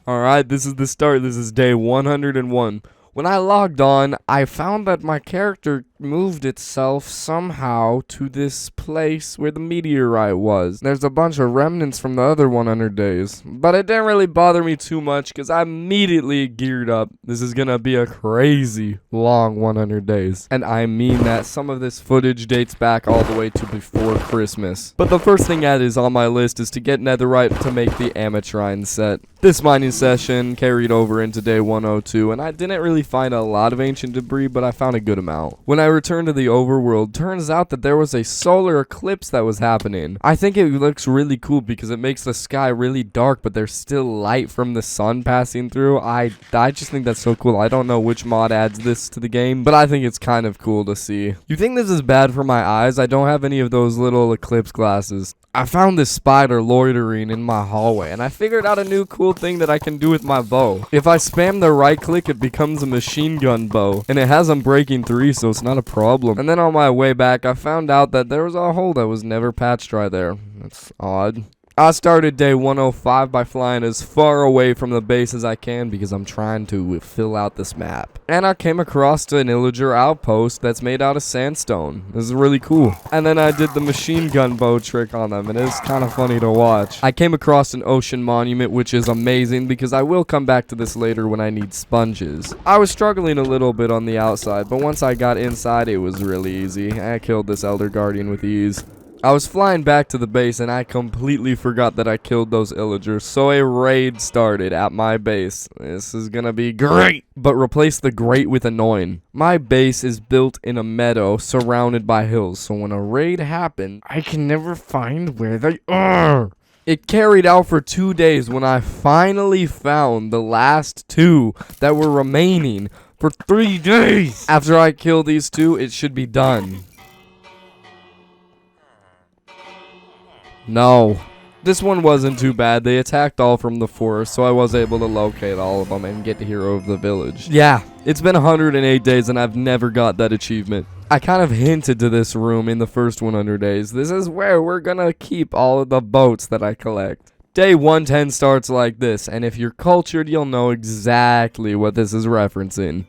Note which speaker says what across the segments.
Speaker 1: Alright, this is the start. This is day 101. When I logged on, I found that my character moved itself somehow to this place where the meteorite was. There's a bunch of remnants from the other 100 days. But it didn't really bother me too much because I immediately geared up. This is gonna be a crazy long 100 days. And I mean that some of this footage dates back all the way to before Christmas. But the first thing that is on my list is to get netherite to make the ametrine set. This mining session carried over into day 102, and I didn't really find a lot of ancient debris, but I found a good amount. When I returned to the overworld, turns out that there was a solar eclipse that was happening. I think it looks really cool because it makes the sky really dark, but there's still light from the sun passing through. I just think that's so cool. I don't know which mod adds this to the game, but I think it's kind of cool to see. You think this is bad for my eyes? I don't have any of those little eclipse glasses. I found this spider loitering in my hallway, and I figured out a new cool thing that I can do with my bow. If I spam the right click, it becomes a machine gun bow, and it has Unbreaking 3, so it's not a problem. And then on my way back, I found out that there was a hole that was never patched right there. That's odd. I started day 105 by flying as far away from the base as I can because I'm trying to fill out this map. And I came across an illager outpost that's made out of sandstone. This is really cool. And then I did the machine gun bow trick on them, and it's kind of funny to watch. I came across an ocean monument, which is amazing because I will come back to this later when I need sponges. I was struggling a little bit on the outside, but once I got inside, it was really easy. I killed this elder guardian with ease. I was flying back to the base and I completely forgot that I killed those illagers, so a raid started at my base. This is gonna be great! But replace the great with annoying. My base is built in a meadow surrounded by hills, so when a raid happens, I can never find where they are. It carried out for 2 days when I finally found the last 2 that were remaining for 3 days. After I kill these 2, it should be done. No. This one wasn't too bad. They attacked all from the forest, so I was able to locate all of them and get the hero of the village. Yeah, it's been 108 days and I've never got that achievement. I kind of hinted to this room in the first 100 days. This is where we're gonna keep all of the boats that I collect. Day 110 starts like this, and if you're cultured, you'll know exactly what this is referencing.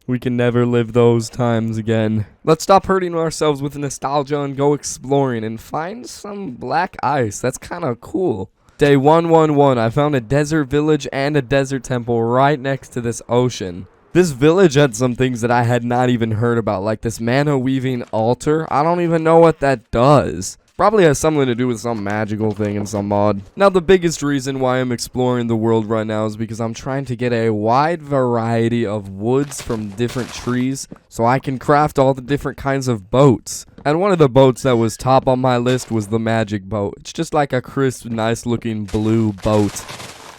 Speaker 1: We can never live those times again. Let's stop hurting ourselves with nostalgia and go exploring and find some black ice. That's kind of cool. Day 111, I found a desert village and a desert temple right next to this ocean. This village had some things that I had not even heard about, like this mana weaving altar. I don't even know what that does. Probably has something to do with some magical thing in some mod. Now, the biggest reason why I'm exploring the world right now is because I'm trying to get a wide variety of woods from different trees so I can craft all the different kinds of boats. And one of the boats that was top on my list was the magic boat. It's just like a crisp, nice looking blue boat.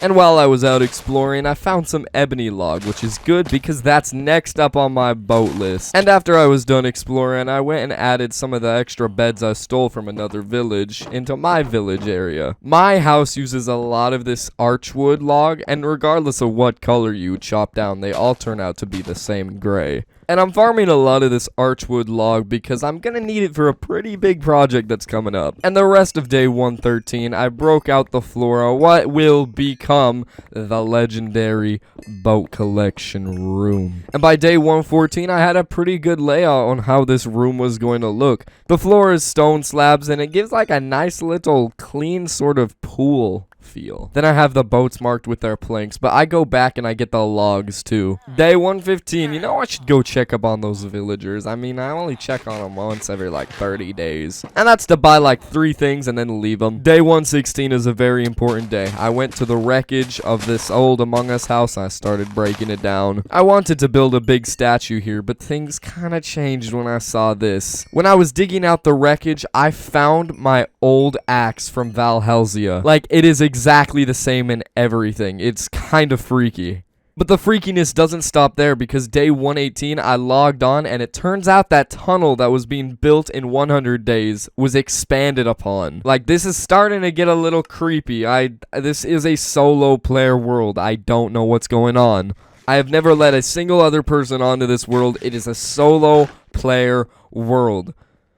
Speaker 1: And while I was out exploring, I found some ebony log, which is good because that's next up on my boat list. And after I was done exploring, I went and added some of the extra beds I stole from another village into my village area. My house uses a lot of this archwood log, and regardless of what color you chop down, they all turn out to be the same gray. And I'm farming a lot of this archwood log because I'm gonna need it for a pretty big project that's coming up. And the rest of day 113, I broke out the floor of what will become the legendary boat collection room. And by day 114, I had a pretty good layout on how this room was going to look. The floor is stone slabs and it gives like a nice little clean sort of pool feel. Then I have the boats marked with their planks, but I go back and I get the logs too. Day 115, you know, I should go check up on those villagers. I mean, I only check on them once every like 30 days. And that's to buy like 3 things and then leave them. Day 116 is a very important day. I went to the wreckage of this old Among Us house and I started breaking it down. I wanted to build a big statue here, but things kind of changed when I saw this. When I was digging out the wreckage, I found my old axe from Valhelsia. Like, it is exactly the same in everything. It's kind of freaky. But the freakiness doesn't stop there because day 118 I logged on and it turns out that tunnel that was being built in 100 days was expanded upon. Like, this is starting to get a little creepy. This is a solo player world. I don't know what's going on. I have never let a single other person onto this world. It is a solo player world.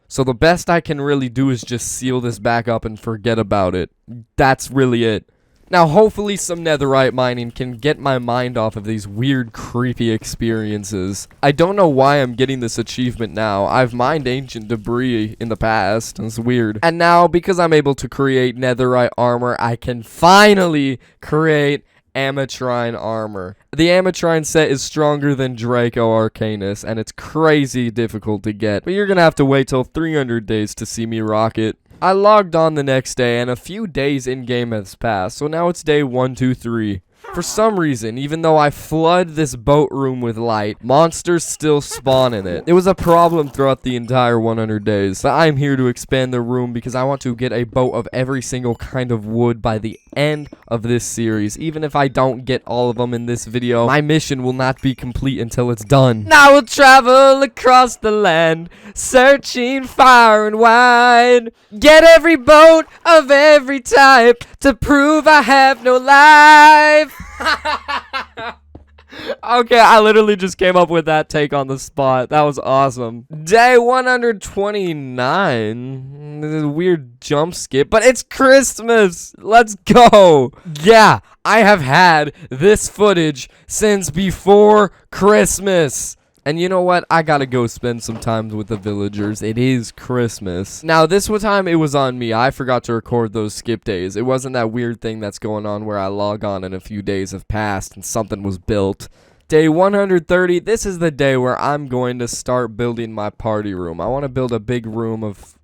Speaker 1: So the best I can really do is just seal this back up and forget about it. That's really it. Now, hopefully some netherite mining can get my mind off of these weird, creepy experiences. I don't know why I'm getting this achievement now. I've mined ancient debris in the past. It's weird. And now, because I'm able to create netherite armor, I can finally create Amatrine armor. The Amatrine set is stronger than Draco Arcanus, and it's crazy difficult to get. But you're gonna have to wait till 300 days to see me rock it. I logged on the next day, and a few days in-game has passed, so now it's day 1, 2, 3. For some reason, even though I flood this boat room with light, monsters still spawn in it. It was a problem throughout the entire 100 days, but I'm here to expand the room because I want to get a boat of every single kind of wood by the end of this series. Even if I don't get all of them in this video, my mission will not be complete until it's done. Now we'll travel across the land, searching far and wide. Get every boat of every type to prove I have no life. Okay, I literally just came up with that take on the spot. That was awesome. Day 129. This is a weird jump skip, but it's Christmas. Let's go. Yeah, I have had this footage since before Christmas. And you know what? I gotta go spend some time with the villagers. It is Christmas. Now, this time it was on me. I forgot to record those skip days. It wasn't that weird thing that's going on where I log on and a few days have passed and something was built. Day 130, this is the day where I'm going to start building my party room. I want to build a big room of...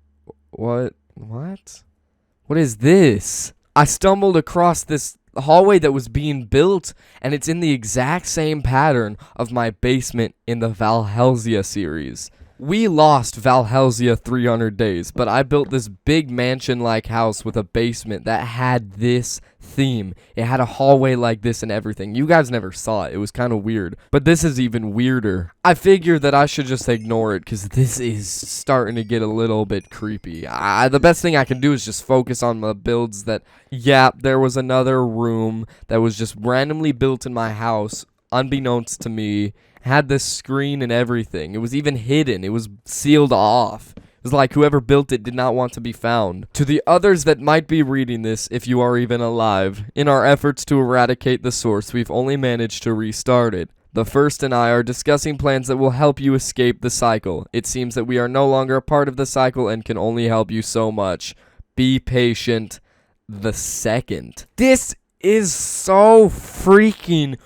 Speaker 1: What? What is this? I stumbled across this hallway that was being built, and it's in the exact same pattern of my basement in the Valhelsia series. We lost Valhelsia 300 days, but I built this big mansion-like house with a basement that had this theme. It had a hallway like this and everything. You guys never saw it. It was kind of weird, but this is even weirder. I figured that I should just ignore it because this is starting to get a little bit creepy. The best thing I can do is just focus on the builds that... Yeah, there was another room that was just randomly built in my house, unbeknownst to me. Had this screen and everything. It was even hidden. It was sealed off. It was like whoever built it did not want to be found. To the others that might be reading this, if you are even alive, in our efforts to eradicate the source, we've only managed to restart it. The First and I are discussing plans that will help you escape the cycle. It seems that we are no longer a part of the cycle and can only help you so much. Be patient. The Second. This is so freaking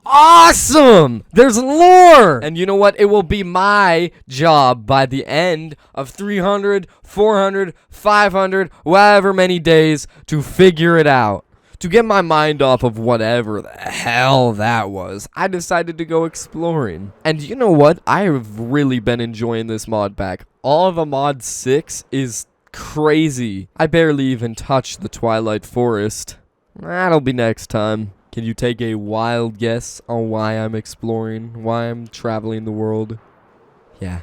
Speaker 1: awesome! There's lore! And you know what? It will be my job by the end of 300, 400, 500, however many days to figure it out. To get my mind off of whatever the hell that was, I decided to go exploring. And you know what? I have really been enjoying this mod pack. All of the mod 6 is crazy. I barely even touched the Twilight Forest. That'll be next time. Can you take a wild guess on why I'm exploring, why I'm traveling the world? Yeah,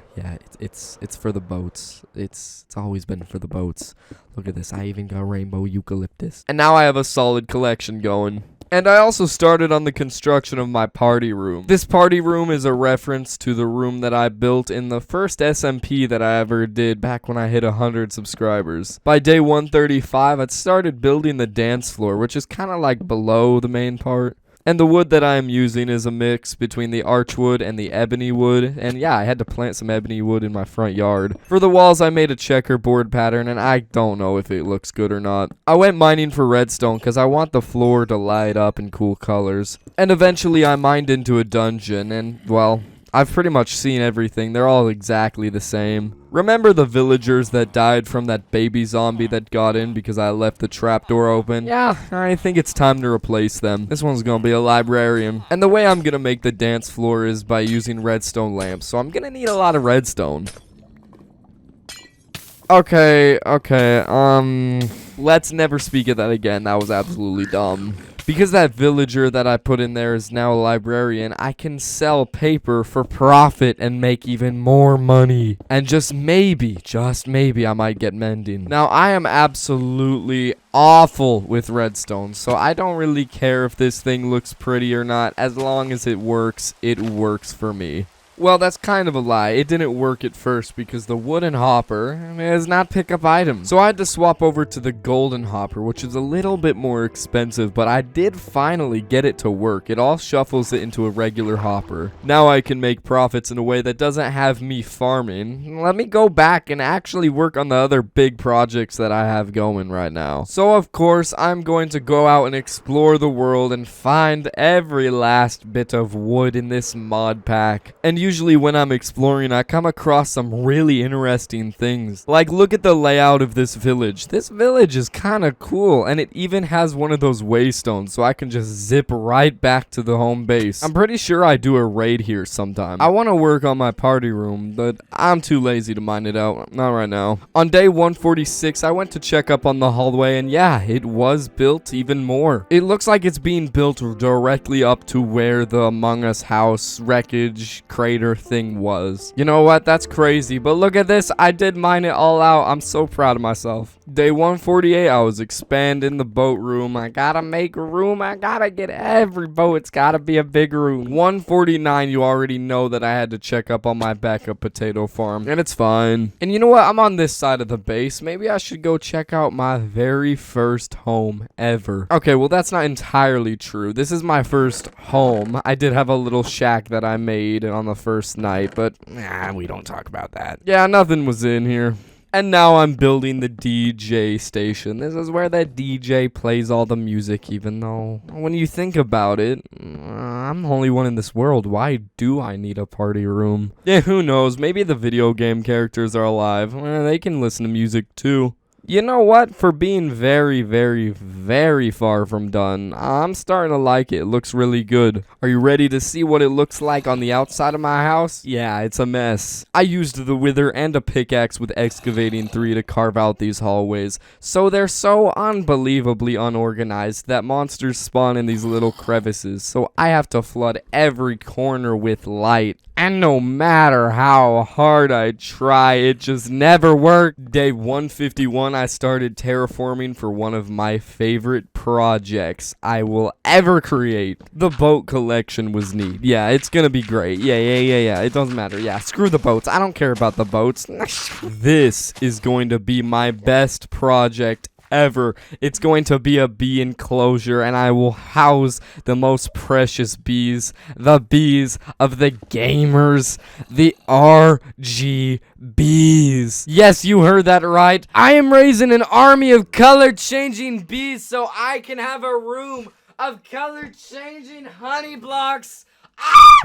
Speaker 1: it's for the boats. It's always been for the boats. Look at this, I even got rainbow eucalyptus. And now I have a solid collection going. And I also started on the construction of my party room. This party room is a reference to the room that I built in the first SMP that I ever did back when I hit 100 subscribers. By day 135, I'd started building the dance floor, which is kind of like below the main part. And the wood that I am using is a mix between the archwood and the ebony wood. And yeah, I had to plant some ebony wood in my front yard. For the walls, I made a checkerboard pattern, and I don't know if it looks good or not. I went mining for redstone because I want the floor to light up in cool colors. And eventually, I mined into a dungeon, and well, I've pretty much seen everything. They're all exactly the same. Remember the villagers that died from that baby zombie that got in because I left the trapdoor open? Yeah, I think it's time to replace them. This one's gonna be a librarian. And the way I'm gonna make the dance floor is by using redstone lamps, so I'm gonna need a lot of redstone. Okay, let's never speak of that again. That was absolutely dumb. Because that villager that I put in there is now a librarian, I can sell paper for profit and make even more money. And just maybe, I might get mending. Now, I am absolutely awful with redstone, so I don't really care if this thing looks pretty or not. As long as it works for me. Well, that's kind of a lie. It didn't work at first because the wooden hopper does not pick up items. So I had to swap over to the golden hopper, which is a little bit more expensive, but I did finally get it to work. It all shuffles it into a regular hopper. Now I can make profits in a way that doesn't have me farming. Let me go back and actually work on the other big projects that I have going right now. So of course, I'm going to go out and explore the world and find every last bit of wood in this mod pack. And usually when I'm exploring, I come across some really interesting things. Like, look at the layout of this village. This village is kind of cool, and it even has one of those waystones, so I can just zip right back to the home base. I'm pretty sure I do a raid here sometime. I want to work on my party room, but I'm too lazy to mine it out. Not right now. On day 146, I went to check up on the hallway, and yeah, it was built even more. It looks like it's being built directly up to where the Among Us house wreckage crater thing was. You know what? That's crazy, but look at this. I did mine it all out. I'm so proud of myself. Day 148, I was expanding the boat room. I gotta make room. I gotta get every boat. It's gotta be a big room. 149, you already know that I had to check up on my backup potato farm, and it's fine. And you know what? I'm on this side of the base. Maybe I should go check out my very first home ever. Okay, well, that's not entirely true. This is my first home. I did have a little shack that I made on the first night, but we don't talk about that. Yeah, nothing was in here. And now I'm building the DJ station. This is where the DJ plays all the music, even though when you think about it, I'm the only one in this world. Why do I need a party room? Yeah, who knows? Maybe the video game characters are alive. They can listen to music too. You know what? For being very, very, very far from done, I'm starting to like it. It looks really good. Are you ready to see what it looks like on the outside of my house? Yeah, it's a mess. I used the wither and a pickaxe with excavating 3 to carve out these hallways. So they're so unbelievably unorganized that monsters spawn in these little crevices. So I have to flood every corner with light. And no matter how hard I try, it just never worked. Day 151, I started terraforming for one of my favorite projects I will ever create. The boat collection was neat. Yeah, it's gonna be great. Yeah. It doesn't matter. Yeah, screw the boats. I don't care about the boats. This is going to be my best project ever. It's going to be a bee enclosure, and I will house the most precious bees, the bees of the gamers, the RGBs. Yes, you heard that right. I am raising an army of color-changing bees so I can have a room of color-changing honey blocks.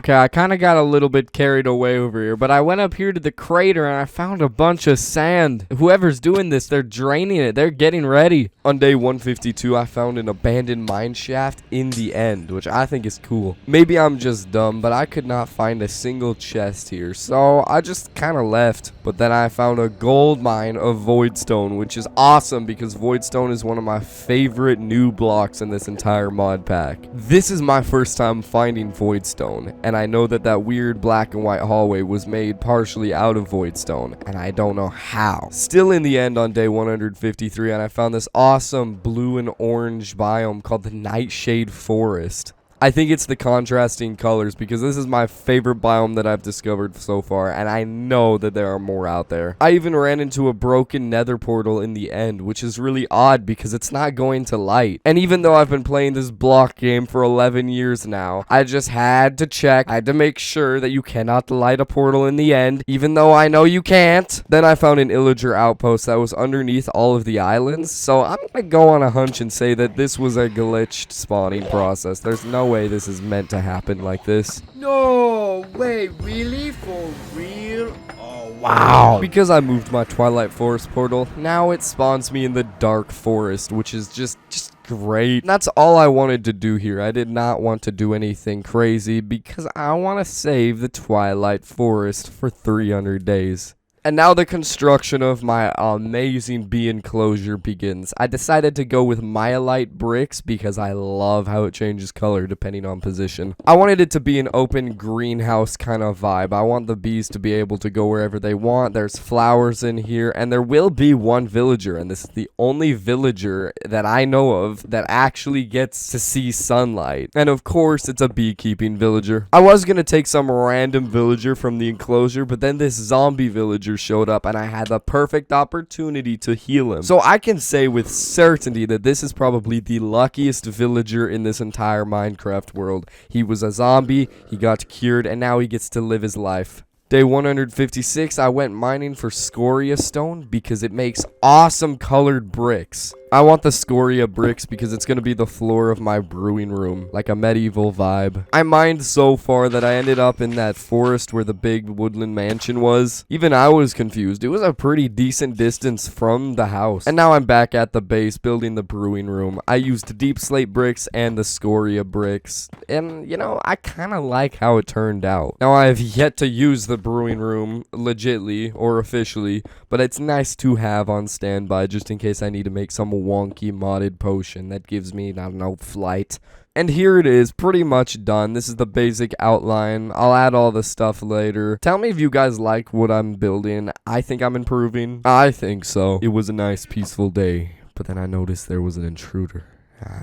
Speaker 1: Okay, I kind of got a little bit carried away over here, but I went up here to the crater and I found a bunch of sand. Whoever's doing this, they're draining it. They're getting ready. On day 152, I found an abandoned mine shaft in the end, which I think is cool. Maybe I'm just dumb, but I could not find a single chest here, so I just kind of left. But then I found a gold mine of voidstone, which is awesome because voidstone is one of my favorite new blocks in this entire mod pack. This is my first time finding voidstone. And I know that that weird black and white hallway was made partially out of voidstone, and I don't know how. Still in the end on day 153, and I found this awesome blue and orange biome called the Nightshade Forest. I think it's the contrasting colors because this is my favorite biome that I've discovered so far, and I know that there are more out there. I even ran into a broken nether portal in the end, which is really odd because it's not going to light. And even though I've been playing this block game for 11 years now, I just had to check. I had to make sure that you cannot light a portal in the end, even though I know you can't. Then I found an illager outpost that was underneath all of the islands, so I'm gonna go on a hunch and say that this was a glitched spawning process. There's no way this is meant to happen like this.
Speaker 2: No way, really? For real? Oh,
Speaker 1: wow. Because I moved my Twilight Forest portal, now it spawns me in the Dark Forest, which is just great. That's all I wanted to do here. I did not want to do anything crazy because I want to save the Twilight Forest for 300 days. And now the construction of my amazing bee enclosure begins. I decided to go with myelite bricks because I love how it changes color depending on position. I wanted it to be an open greenhouse kind of vibe. I want the bees to be able to go wherever they want. There's flowers in here, and there will be one villager, and this is the only villager that I know of that actually gets to see sunlight. And of course, it's a beekeeping villager. I was gonna take some random villager from the enclosure, but then this zombie villager showed up, and I had the perfect opportunity to heal him. So I can say with certainty that this is probably the luckiest villager in this entire Minecraft world. He was a zombie, he got cured, and now he gets to live his life. Day 156, I went mining for scoria stone because it makes awesome colored bricks. I want the scoria bricks because it's going to be the floor of my brewing room, like a medieval vibe. I mined so far that I ended up in that forest where the big woodland mansion was. Even I was confused. It was a pretty decent distance from the house. And now I'm back at the base building the brewing room. I used deep slate bricks and the scoria bricks. And, you know, I kind of like how it turned out. Now I have yet to use the brewing room legitly or officially, but it's nice to have on standby just in case I need to make some wonky modded potion that gives me, I don't know, flight. And here it is, pretty much done. This is the basic outline. I'll add all the stuff later. Tell me if you guys like what I'm building. I think I'm improving. I think so. It was a nice, peaceful day, but then I noticed there was an intruder.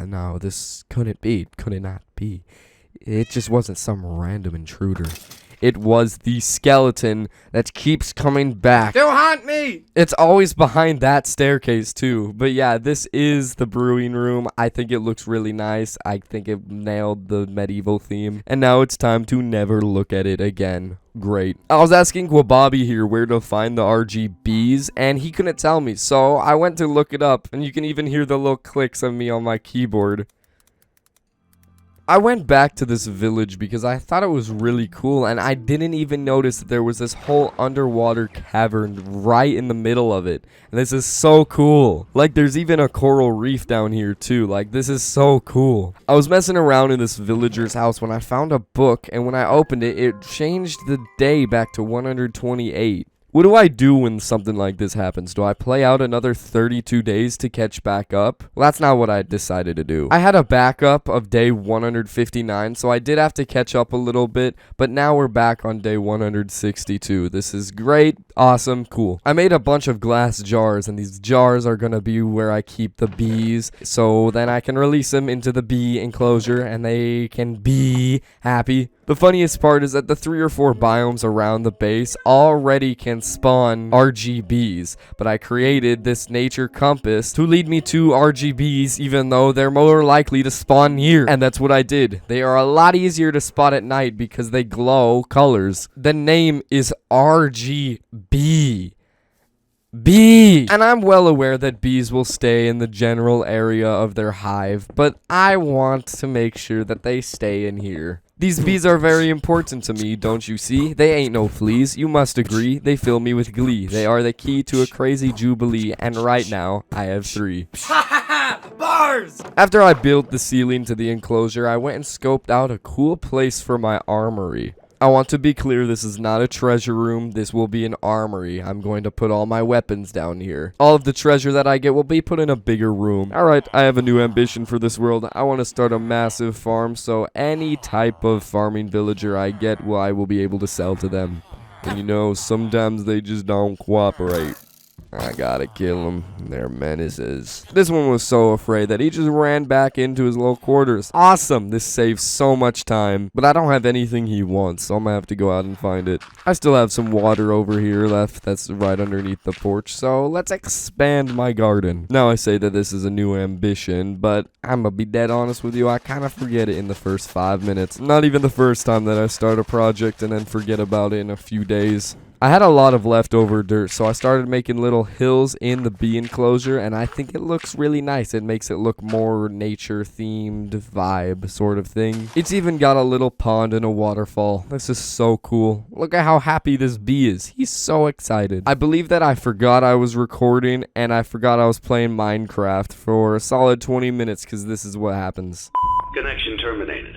Speaker 1: No, this couldn't be. Could it not be? It just wasn't some random intruder. It was the skeleton that keeps coming back.
Speaker 2: Don't haunt me!
Speaker 1: It's always behind that staircase too. But yeah, this is the brewing room. I think it looks really nice. I think it nailed the medieval theme. And now it's time to never look at it again. Great. I was asking Wababi here where to find the RGBs, and he couldn't tell me. So I went to look it up, and you can even hear the little clicks of me on my keyboard. I went back to this village because I thought it was really cool, and I didn't even notice that there was this whole underwater cavern right in the middle of it. And this is so cool. Like, there's even a coral reef down here too. Like, this is so cool. I was messing around in this villager's house when I found a book, and when I opened it, it changed the day back to 128. What do I do when something like this happens? Do I play out another 32 days to catch back up? Well, that's not what I decided to do. I had a backup of day 159, so I did have to catch up a little bit, but now we're back on day 162. This is great, awesome, cool. I made a bunch of glass jars, and these jars are gonna be where I keep the bees, so then I can release them into the bee enclosure, and they can be happy. The funniest part is that the 3 or 4 biomes around the base already can spawn RGBs, but I created this nature compass to lead me to RGBs even though they're more likely to spawn here. And that's what I did. They are a lot easier to spot at night because they glow colors. The name is RGB. Bee! And I'm well aware that bees will stay in the general area of their hive, but I want to make sure that they stay in here. These bees are very important to me, don't you see? They ain't no fleas, you must agree. They fill me with glee. They are the key to a crazy jubilee, and right now, I have 3.
Speaker 2: Bars!
Speaker 1: After I built the ceiling to the enclosure, I went and scoped out a cool place for my armory. I want to be clear, this is not a treasure room, this will be an armory. I'm going to put all my weapons down here. All of the treasure that I get will be put in a bigger room. Alright, I have a new ambition for this world. I want to start a massive farm, so any type of farming villager I get, well, I will be able to sell to them. And you know, sometimes they just don't cooperate. I gotta kill them. They're menaces. This one was so afraid that he just ran back into his little quarters. Awesome. This saves so much time. But I don't have anything he wants, so I'm gonna have to go out and find it. I still have some water over here left that's right underneath the porch, so let's expand my garden. Now I say that this is a new ambition, but I'm gonna be dead honest with you, I kind of forget it in the first 5 minutes. Not even the first time that I start a project and then forget about it in a few days. I had a lot of leftover dirt, so I started making little hills in the bee enclosure, and I think it looks really nice. It makes it look more nature-themed vibe sort of thing. It's even got a little pond and a waterfall. This is so cool. Look at how happy this bee is. He's so excited. I believe that I forgot I was recording, and I forgot I was playing Minecraft for a solid 20 minutes, because this is what happens.
Speaker 3: Connection terminated.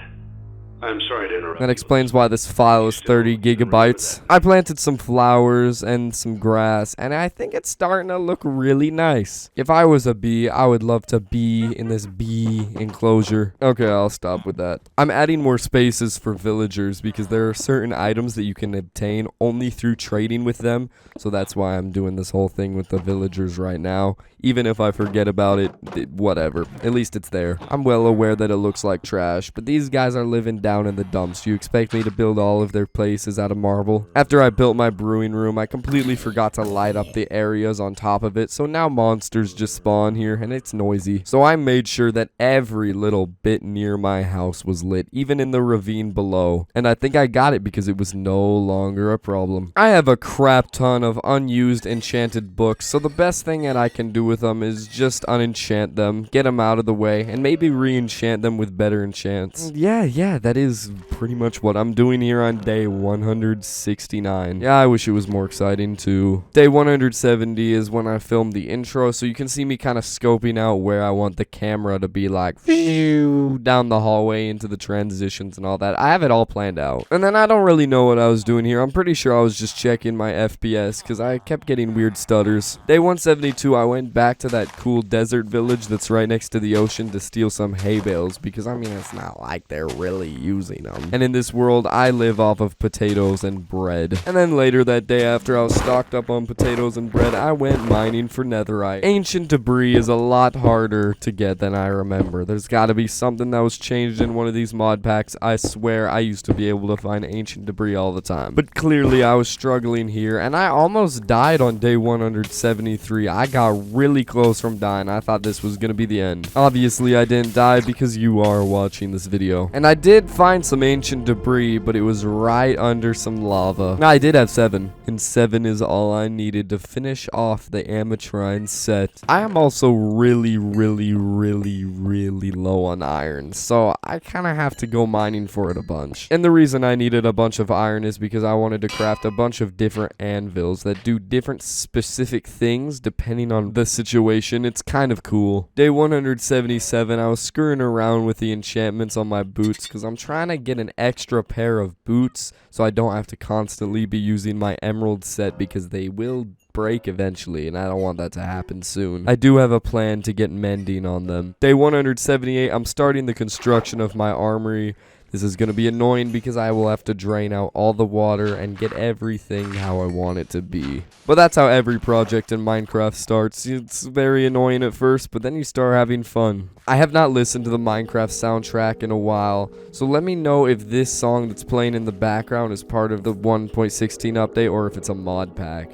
Speaker 3: I'm sorry to interrupt.
Speaker 1: That explains why this file is 30 gigabytes. I planted some flowers and some grass, and I think it's starting to look really nice. If I was a bee, I would love to be in this bee enclosure. Okay, I'll stop with that. I'm adding more spaces for villagers because there are certain items that you can obtain only through trading with them. So that's why I'm doing this whole thing with the villagers right now. Even if I forget about it, whatever. At least it's there. I'm well aware that it looks like trash, but these guys are living down in the dumps. You expect me to build all of their places out of marble? After I built my brewing room, I completely forgot to light up the areas on top of it, so now monsters just spawn here, and it's noisy. So I made sure that every little bit near my house was lit, even in the ravine below. And I think I got it because it was no longer a problem. I have a crap ton of unused enchanted books, so the best thing that I can do with them is just unenchant them, get them out of the way, and maybe re-enchant them with better enchants. Yeah, that is pretty much what I'm doing here on day 169. Yeah, I wish it was more exciting too. Day 170 is when I filmed the intro, so you can see me kind of scoping out where I want the camera to be like down the hallway into the transitions and all that. I have it all planned out. And then I don't really know what I was doing here. I'm pretty sure I was just checking my FPS because I kept getting weird stutters. Day 172, I went back to that cool desert village that's right next to the ocean to steal some hay bales because, I mean, it's not like they're really using them. And in this world, I live off of potatoes and bread. And then later that day, after I was stocked up on potatoes and bread, I went mining for netherite. Ancient debris is a lot harder to get than I remember. There's got to be something that was changed in one of these mod packs. I swear I used to be able to find ancient debris all the time. But clearly I was struggling here, and I almost died on day 173. I got really close from dying. I thought this was going to be the end. Obviously I didn't die because you are watching this video. And I did find some ancient debris, but it was right under some lava. I did have 7, and 7 is all I needed to finish off the Amatrine set. I am also really low on iron, so I kind of have to go mining for it a bunch. And the reason I needed a bunch of iron is because I wanted to craft a bunch of different anvils that do different specific things depending on the situation. It's kind of cool. Day 177, I was screwing around with the enchantments on my boots because I'm trying to get an extra pair of boots so I don't have to constantly be using my emerald set because they will break eventually, and I don't want that to happen soon. I do have a plan to get mending on them. Day 178, I'm starting the construction of my armory. This is going to be annoying because I will have to drain out all the water and get everything how I want it to be. But that's how every project in Minecraft starts. It's very annoying at first, but then you start having fun. I have not listened to the Minecraft soundtrack in a while, so let me know if this song that's playing in the background is part of the 1.16 update or if it's a mod pack.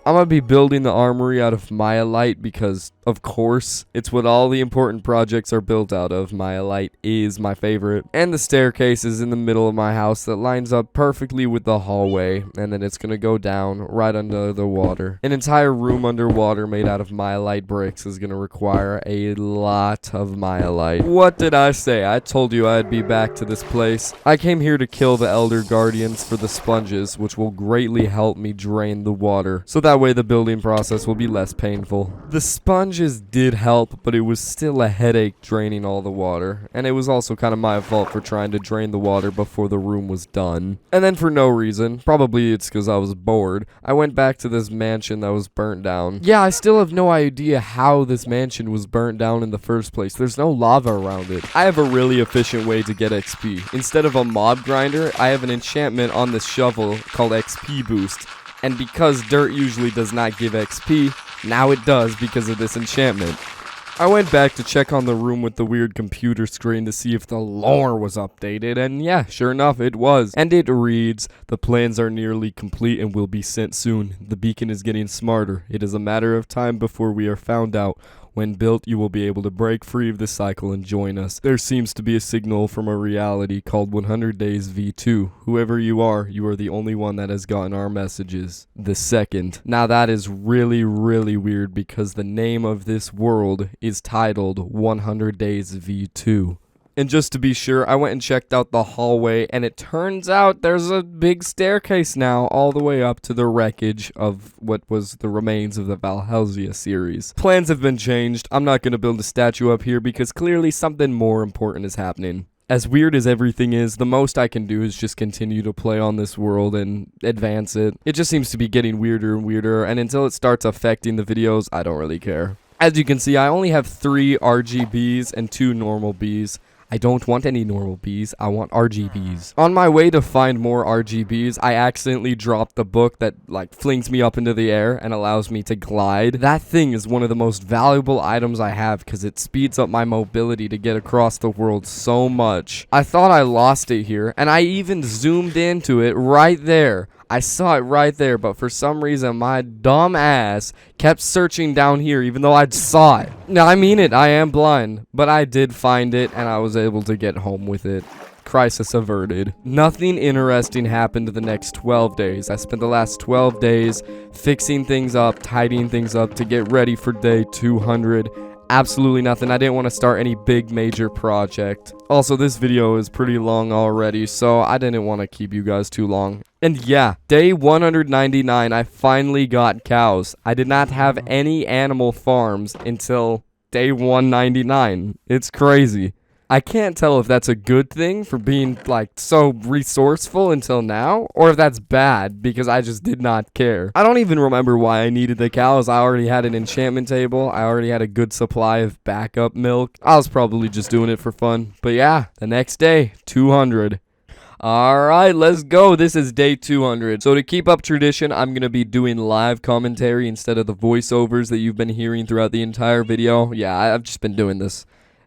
Speaker 1: I'm going to be building the armory out of myelite because, of course, it's what all the important projects are built out of. Myelite is my favorite. And the staircase is in the middle of my house that lines up perfectly with the hallway. And then it's going to go down right under the water. An entire room underwater made out of myelite bricks is going to require a lot of myelite. What did I say? I told you I'd be back to this place. I came here to kill the Elder Guardians for the sponges, which will greatly help me drain the water. So that way the building process will be less painful. The sponges did help, but it was still a headache draining all the water, and it was also kind of my fault for trying to drain the water before the room was done. And then for no reason, probably it's because I was bored, I went back to this mansion that was burnt down. Yeah, I still have no idea how this mansion was burnt down in the first place. There's no lava around it. I have a really efficient way to get XP. Instead of a mob grinder, I have an enchantment on this shovel called XP Boost. And because dirt usually does not give XP, now it does because of this enchantment. I went back to check on the room with the weird computer screen to see if the lore was updated, and yeah, sure enough, it was. And it reads, "The plans are nearly complete and will be sent soon. The beacon is getting smarter. It is a matter of time before we are found out. When built, you will be able to break free of the cycle and join us. There seems to be a signal from a reality called 100 Days V2. Whoever you are the only one that has gotten our messages. The second." Now that is really weird because the name of this world is titled 100 Days V2. And just to be sure, I went and checked out the hallway, and it turns out there's a big staircase now all the way up to the wreckage of what was the remains of the Valhalla series. Plans have been changed. I'm not going to build a statue up here because clearly something more important is happening. As weird as everything is, the most I can do is just continue to play on this world and advance it. It just seems to be getting weirder and weirder, and until it starts affecting the videos, I don't really care. As you can see, I only have 3 RGBs and 2 normal Bs. I don't want any normal Bs, I want RGBs. On my way to find more RGBs, I accidentally dropped the book that flings me up into the air and allows me to glide. That thing is one of the most valuable items I have because it speeds up my mobility to get across the world so much. I thought I lost it here, and I even zoomed into it right there. I saw it right there, but for some reason, my dumb ass kept searching down here, even though I saw it. Now, I mean it, I am blind, but I did find it, and I was able to get home with it. Crisis averted. Nothing interesting happened the next 12 days. I spent the last 12 days fixing things up, tidying things up to get ready for day 200. Absolutely nothing. I didn't want to start any big major project. Also, this video is pretty long already, so I didn't want to keep you guys too long. And yeah, day 199, I finally got cows. I did not have any animal farms until day 199. It's crazy. I can't tell if that's a good thing for being so resourceful until now, or if that's bad because I just did not care. I don't even remember why I needed the cows. I already had an enchantment table. I already had a good supply of backup milk. I was probably just doing it for fun. But yeah, the next day, 200. Alright, let's go. This is day 200. So to keep up tradition, I'm going to be doing live commentary instead of the voiceovers that you've been hearing throughout the entire video. Yeah, I've just been doing this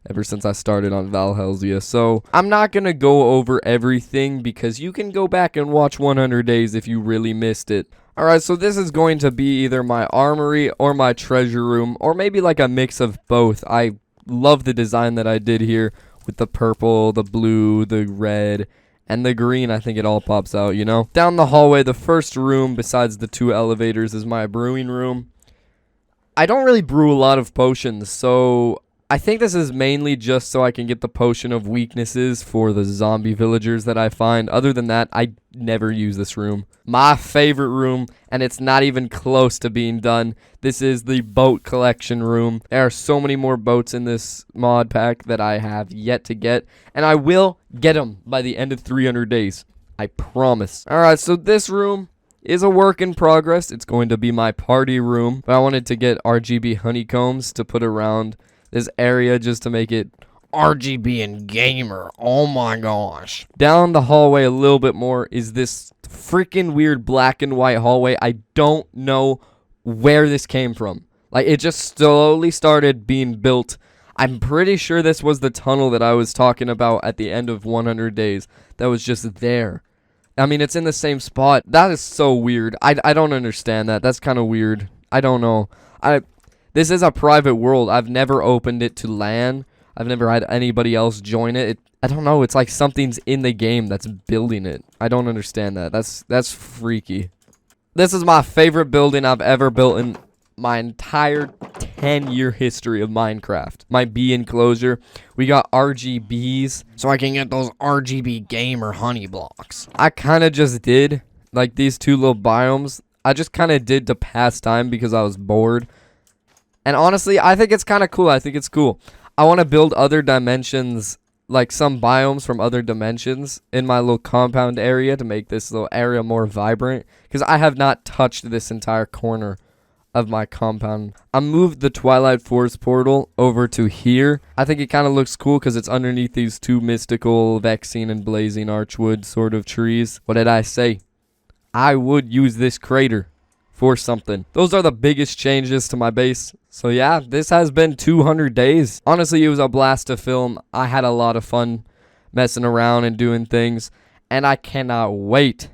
Speaker 1: ever since I started on Valhalla. So I'm not going to go over everything because you can go back and watch 100 Days if you really missed it. Alright, so this is going to be either my armory or my treasure room, or maybe a mix of both. I love the design that I did here with the purple, the blue, the red, and the green. I think it all pops out, you know? Down the hallway, the first room besides the 2 elevators is my brewing room. I don't really brew a lot of potions, so I think this is mainly just so I can get the potion of weaknesses for the zombie villagers that I find. Other than that, I never use this room. My favorite room, and it's not even close to being done. This is the boat collection room. There are so many more boats in this mod pack that I have yet to get, and I will get them by the end of 300 days. I promise. Alright, so this room is a work in progress. It's going to be my party room, but I wanted to get RGB honeycombs to put around this area just to make it RGB and gamer. Oh my gosh. Down the hallway a little bit more is this freaking weird black and white hallway. I don't know where this came from. It just slowly started being built. I'm pretty sure this was the tunnel that I was talking about at the end of 100 Days. That was just there. I mean, it's in the same spot. That is so weird. I don't understand that. That's kind of weird. I don't know. This is a private world. I've never opened it to LAN. I've never had anybody else join it. I don't know. It's like something's in the game that's building it. I don't understand that. That's freaky. This is my favorite building I've ever built in my entire 10-year history of Minecraft. My bee enclosure. We got RGBs, so I can get those RGB gamer honey blocks. I kind of just did, these 2 little biomes. I just kind of did to pass time because I was bored. And honestly, I think it's kind of cool. I think it's cool. I want to build other dimensions, some biomes from other dimensions in my little compound area to make this little area more vibrant. Because I have not touched this entire corner of my compound. I moved the Twilight Forest portal over to here. I think it kind of looks cool because it's underneath these 2 mystical vexing and blazing archwood sort of trees. What did I say? I would use this crater for something. Those are the biggest changes to my base. So yeah, this has been 200 days. Honestly, it was a blast to film. I had a lot of fun messing around and doing things, and I cannot wait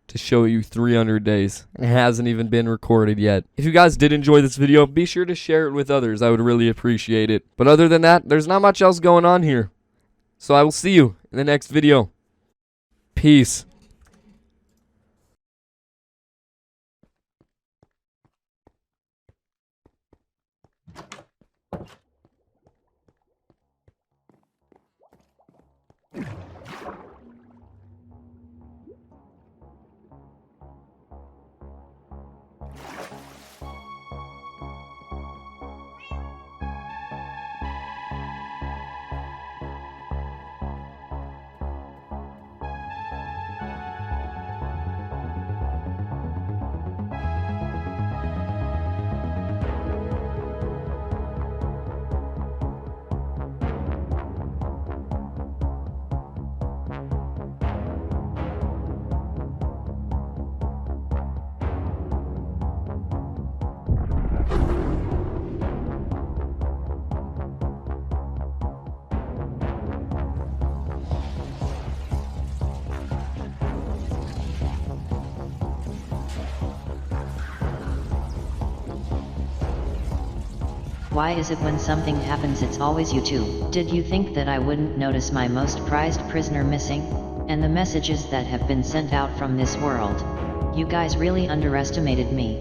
Speaker 1: to show you 300 days. It hasn't even been recorded yet. If you guys did enjoy this video, be sure to share it with others. I would really appreciate it. But other than that, there's not much else going on here. So I will see you in the next video. Peace.
Speaker 3: Why is it when something happens it's always you two? Did you think that I wouldn't notice my most prized prisoner missing? And the messages that have been sent out from this world? You guys really underestimated me.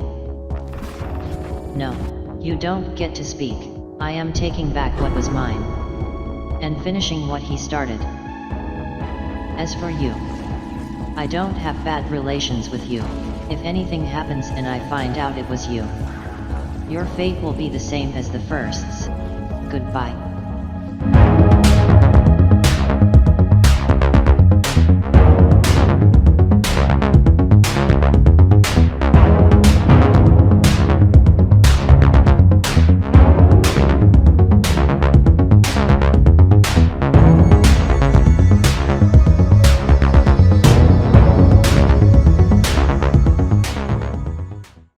Speaker 3: No. You don't get to speak. I am taking back what was mine. And finishing what he started. As for you, I don't have bad relations with you. If anything happens and I find out it was you, your fate will be the same as the first's. Goodbye.